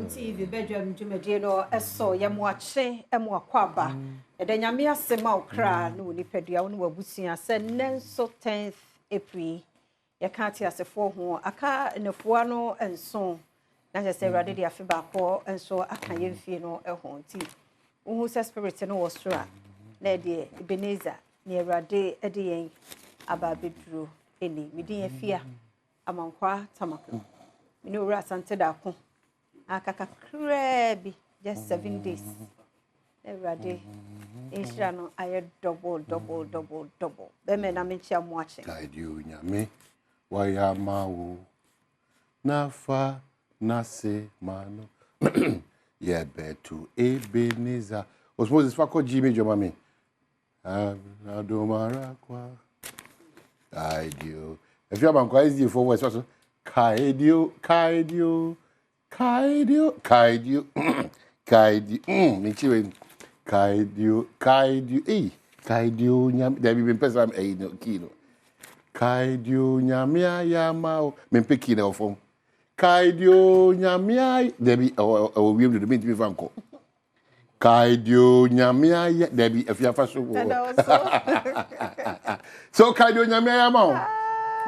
Adom TV bedroom dwumadie no eso yemwache emwakwaba edanyame asema okra no nipadua wo no wabusua se nenso 10th April yakati asefo ho aka nefoa no enso na je se rade dia feba ko enso aka yemfie no eho nti wo se spirit no wo soro na de Ebenezer ne rade ede yen aba beduro eni midin afia amankwa tamako mini ura sante da ko akaka krebi just 7 days every day no I double be me na me chia mo ache guide you nyame waya mawo nafa nase mano yeah betu Ebenezer was supposed to fuck Jimmy Jomami Adomara kwa guide you if you have is the forward so guide you Michiwen guide you nyam there be person am no kilo guide you nyamia ya mao me peki na ofom guide you nyamia there be o we do me fanko guide you nyamia ya there be if you fa so so guide you nyamia ya mao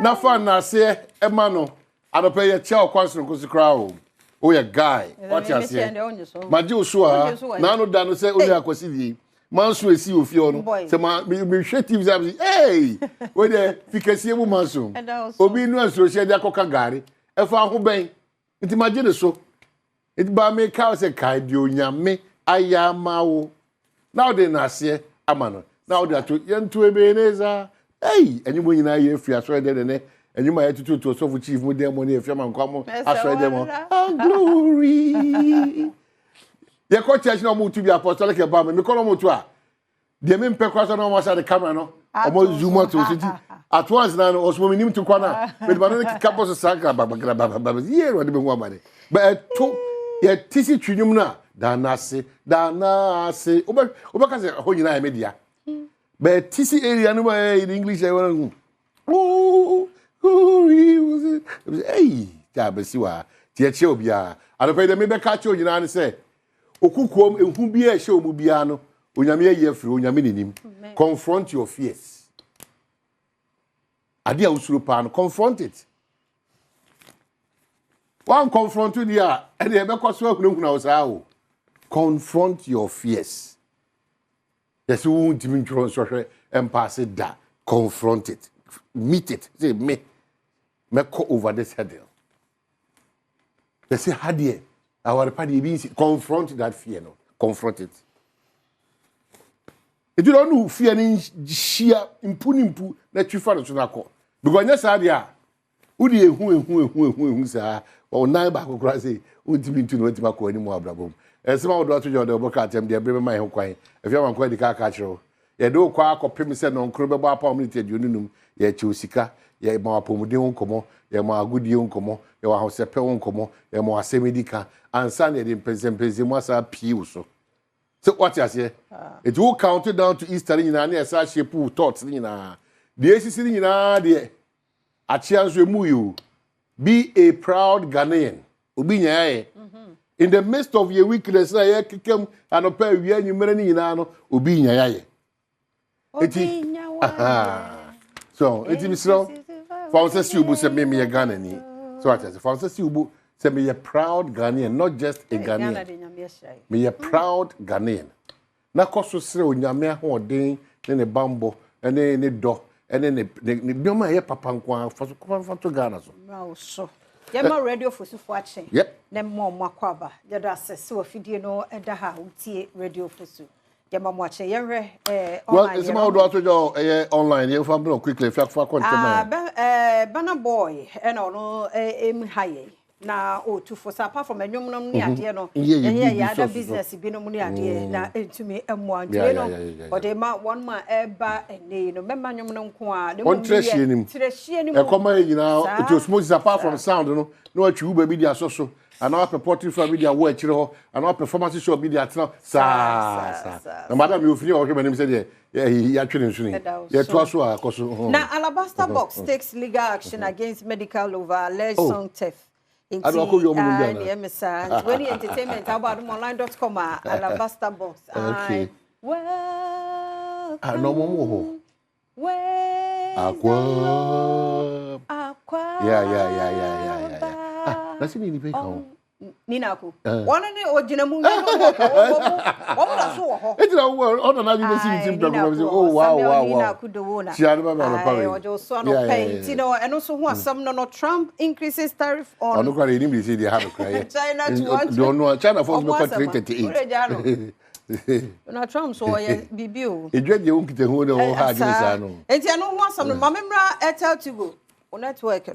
na fa na se e ma no adope ye chia okwanso nkosikra o oh yeah guy what you say maji osua na no da no say only akwasi die manso esi ofie no say me hwe tv say hey we dey fikasi mu manso obi nu asuro hye dia koka gari e fa ho ben nti maji de so it ba me ka say kai di onyame ayamawo now dey na se amano now dey to yentu Ebeneza hey enyi nyina ye fia so dey ne enyuma ya tutu so fu chief mu dem mo na efiama nkwamo aso dem mo glory ye ko church no mu tu bi apostolic e ba me ko no mu tu a de me mpe kwa so no mo sa the camera no omo zoom out so ti at once na no osmo minim tu kwa na me ba no ki campus saka ba ye ro de be hu amade ba to ye tisi twinum na danase oba ka se ho nyina ya media ba tisi area no ba in English e won hey tabesiwa tietie obia anope de me be ka che onyina ne se okukuom ehu bia ehye omu bia no onyame ye afiri onyame nenim confront your fears ade a usuro pa no confront it one confront dia e de be kwaso ahunahuna osaa confront your fears yes we ntimi ntro so hwe empass da confront it meet it say me go over this hurdle. They say hadie our party be confront that fear no confront it. If you don't know fear ni shia impu na twifa no so na ko because nya sa dia udi ehu sa o nan ba kokora say untimi ntu no untimi ko ani mu abrabom esema wo do to jo de oboka atem de ebe ma he kwan if you wan kwa di ka kiro ye do kwa akopem se no nkro bebo apa omnite adununum ye che osika ye ma apomuden nkomo ye ma agudie nkomo ye wa hosepe nkomo ye ma asemedika ansa na de mpezempeze mu asa pii so what you say it will count down to Easter nyina na esa shape thoughts nyina de esisi nyina de achianso emu you be a proud Ghanaian obi nyae in the midst of your weakness na ye kekem anopa wi anyumere nyina no obi nyae eti so eti misro Fonse Siubu say me a Ghanaian. So what I say Fonse Siubu say me a proud Ghanaian, not just a Ghanaian. Me a proud Ghanaian. Na koso sire onyame ahoden ne bambo ene ne do ene ne bioma ye papa nkwa fa to Ghana so. Wow so. Ye ma radio for so action. Yep. Ne mo makwaba. Ye do asese ofidie no eda ha utie radio for so. Well, it's about what to do online. You from quickly, if you Burna Boy, and no, high. Now, to for apart from a new near dear no, yeah, business, be no money idea, now to me, M1, or they might 1 month eba and they no member no qua, the one treasure, a common, you know, it was most apart from sound, no, what you baby, they social. And our purported for media work, and our performance show media now. No matter you feel okay, my name said, yeah, he actually yeah, now, Alabaster Box takes legal action against medical over alleged song theft. I don't call you when entertainment about online.com alabaster box. Okay. Well, no more. Well, yeah. That's in the back. Ninaku. One and the original. It's a word on another scene. Oh, wow. She had a just son of paint, you know, and also what some no Trump increases tariff on. I'm not going to say they have a cry. China don't know. China for 338. Na Trump so BBO. It dread you to hold all hard. And you know what some Mamma Airtel to go on network.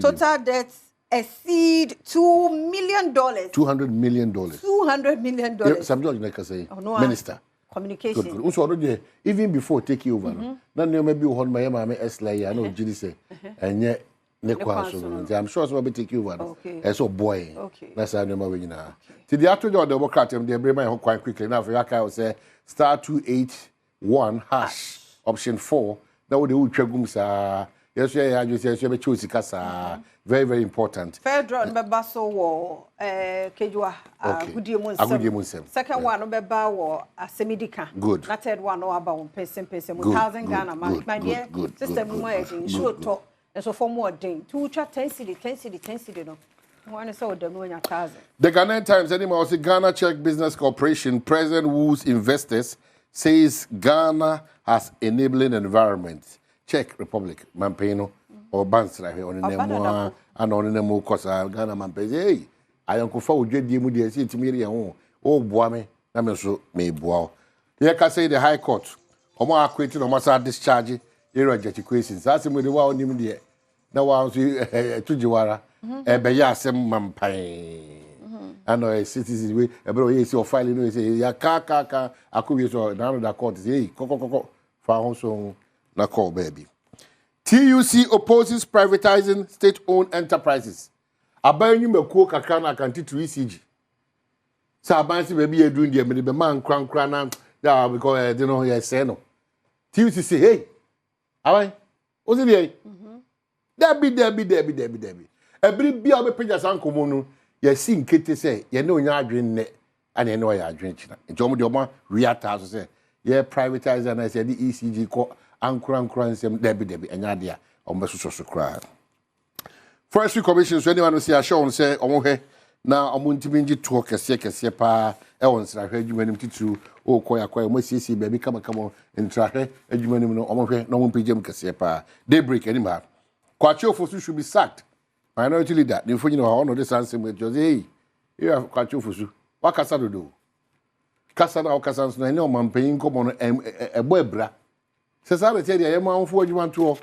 Total debts exceed $2 million. $200 million. $200 million. Some George like I say, Minister. Communication. Good. Also, even before taking over, then maybe on my mamma S. Lay, I know Judy say, and yet. I'm sure somebody take you over. And so boy, that's how I know when you know. To the after the Democrat, they bring my home quite quickly. Now, for I will say *281# option 4. Now the Uchagums yes, I just say choose casa. Very, very important. Federal Basso war, Kejua, Goodyear. Second one, Beba war, a semidika. Good. Not third one, or about person, 1,000 Ghana. My dear, system, short talk. And so for more day, 2 chat 10 city, no. One is all the moon at 1,000. The Ghanaian Times anymore say Ghana Czech Business Corporation President Wu's investors says Ghana has enabling environment. Czech Republic, Mampeno, or Bansra on the name and on the name because Ghana Mampes. Hey, I uncle for Jedi see to me. Oh, Boame, Namaso may bow. Here can say the High Court. Omo acquitted on Massa discharge. Era jeti questions. That's him with the wow nim there. Now was to Jiwara, a bayasem mampai. And a citizen way, a bro, yes, or filing, say, ya kaka, I could be so down the court. Hey, coco, found so na call baby. TUC opposes privatizing state-owned enterprises. I buy you a cook a can to ECG. So I buy baby a doing the man cran, yeah, because you know, yes, no. TUC say, hey. Aye, what's it there? Debbie. Every be our pages uncle Mono, ye sing Kitty say, ye know your dream net, and you know your drink. And John Dioma, Riata say, ye privatize and I said the ECG call Uncle some Debbie, and Yadia, or Messus cry. Forestry Commission, so anyone who see a show and say, oh, hey, now I'm going to be talk a second, pa, Owens, I heard you when him to. Oh, quite see baby come on and try and you know no one PGM Cassia. Daybreak anymore. Quacho Fosu should be sacked. Minority leader, the you know, honor this answer with Jose. You have Quacho Fosu. What Casado do? Casada or Casans, no man paying come on a webra. Says I tell you, I am on for you want to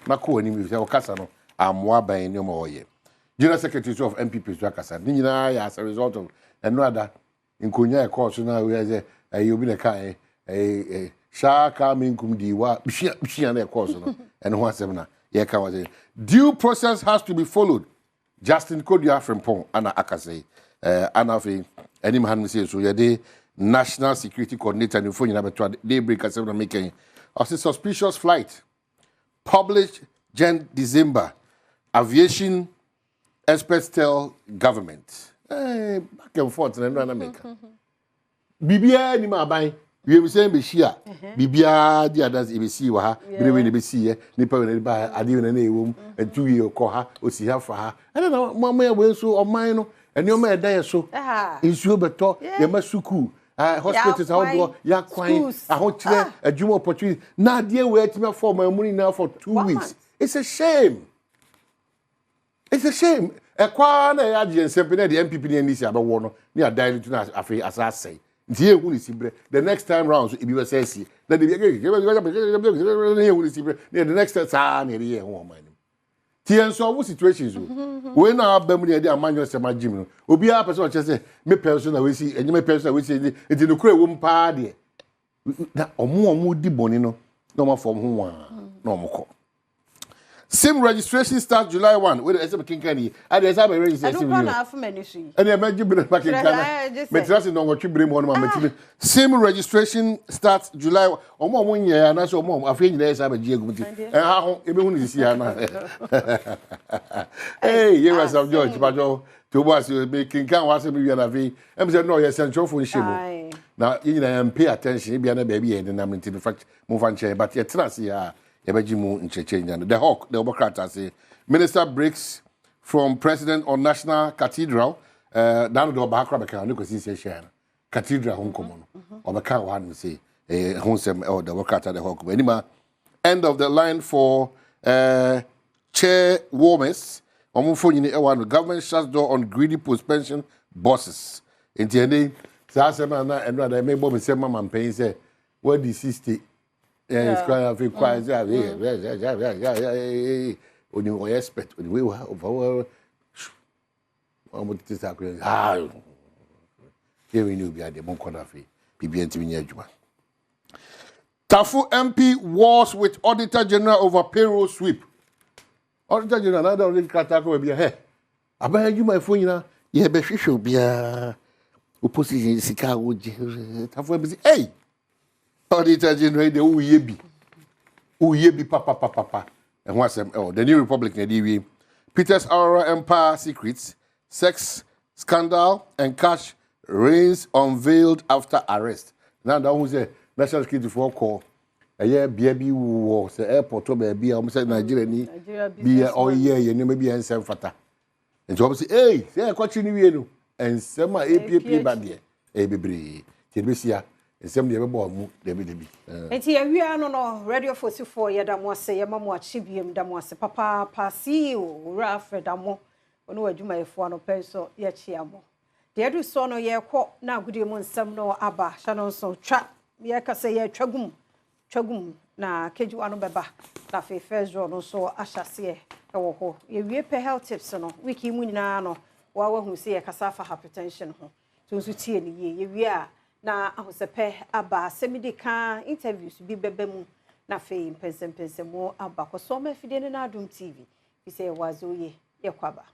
Nako and you say Casano. I'm more by no more ye. General Secretary of MPP's Jacassa. Nina as a result of another in Kunya course now we are you been a kind a shaka minkum diwa bishia course and one seminar. Yeah, can was due process has to be followed. Justin Kodia from Pong, Anna Akase, Anna Fe, any man says so. You're National Security Coordinator and phone number 2 daybreak at 7 making of a suspicious flight published December. Aviation experts tell government. Back and forth and America. Bibia ni ma ban we be say be shia bibia dia das e be see wa ha be we be see nipa we ba ade we na ewom atu ye ko ha osi ha fa ha and na mama we so oman no eni o ma eda ye so insuo beto ye ma suku hospitals how do ya kwan ahotire adwuma opportunity na ade we atima for ma muni na for 2 weeks. It's a shame. Ekwa na ya je nsempe na the MPP ni nisi abawo no ni adan tu na afi asase nti ehu ni sibre the next time round so ibi we say si na the next time sa na ye hu o man ti en so situations we na abam ni dey amanyo se magim no obi a person che say me person na we si enye me person na we si nti no kura wo mpa de na omo di boni no na o ma fom ho wa na o mo ko SIM registration starts July 1. Wait, I said Kinkani. I just have a registration. I don't have ministry. And I imagine back in Ghana. Metrasi no go chibrim one man. SIM registration starts July 1. Omo one year and so mom afei nyina esa ba gie guti. Ha ebe hu ni sia na. Hey, you was of George Bajo. To was making can was be na ve. Em say no, yes central phone shemo. Now you know pay attention be na baby and na in fact move on chair but you trust ya. The Hawk, the Obocrata say, Minister breaks from President on National Cathedral. Down the Obacra, look at this Cathedral Hong Kong. Obaka one say, Honsem or the Obocrata, the Hawk. Anyway, end of the line for chairwoman. The government shuts door on greedy post-pension bosses. In the end, Sassamana and rather, maybe Bobby said, Mamma Payne say, where the 60. Yeah, it's kind of quiet. When you expect, when we were over, what would this happen? Here we knew we had the Monconafi, PBN Juma. Tafu MP wars with Auditor General over payroll sweep. Auditor General, I don't really Katako will be a hair. I buy you my phone, you know. Yeah, but she should be a opposition. Tafu MP, hey! Auditor General, the Uyebi, papa. And what's the New Republic, Peter's Aurora Empire secrets, sex scandal, and cash reigns unveiled after arrest. Now, that was a national security for call. A year, baby was the airport, baby, almost said Nigeria, be all year, you maybe and some fata. And so I say, hey, say, I continue, and some APP bad, a baby, Tibisia. Assembly ever born, Debbie. And here we are no radio 44 Yadamwase, Yamamo Chibium Damwase, Papa, Passio, Ralph Damo, or no Juma if one of peso, Yachiamo. The Edu Sono ye quo, now good moon some no Abba, Shannon so trap, Yaka say Tragum, na Kejuano Beba, Laffy first draw so Ashase, oh, ye pay health tips no, wiki munano, while who say a casafa hypertension home. To Suti ye, we are. Na ahosepe aba semidika interviews bi bebemu na fe mpensem mo aba ko so ma fide na Adom TV bi se wazo ye kwaba.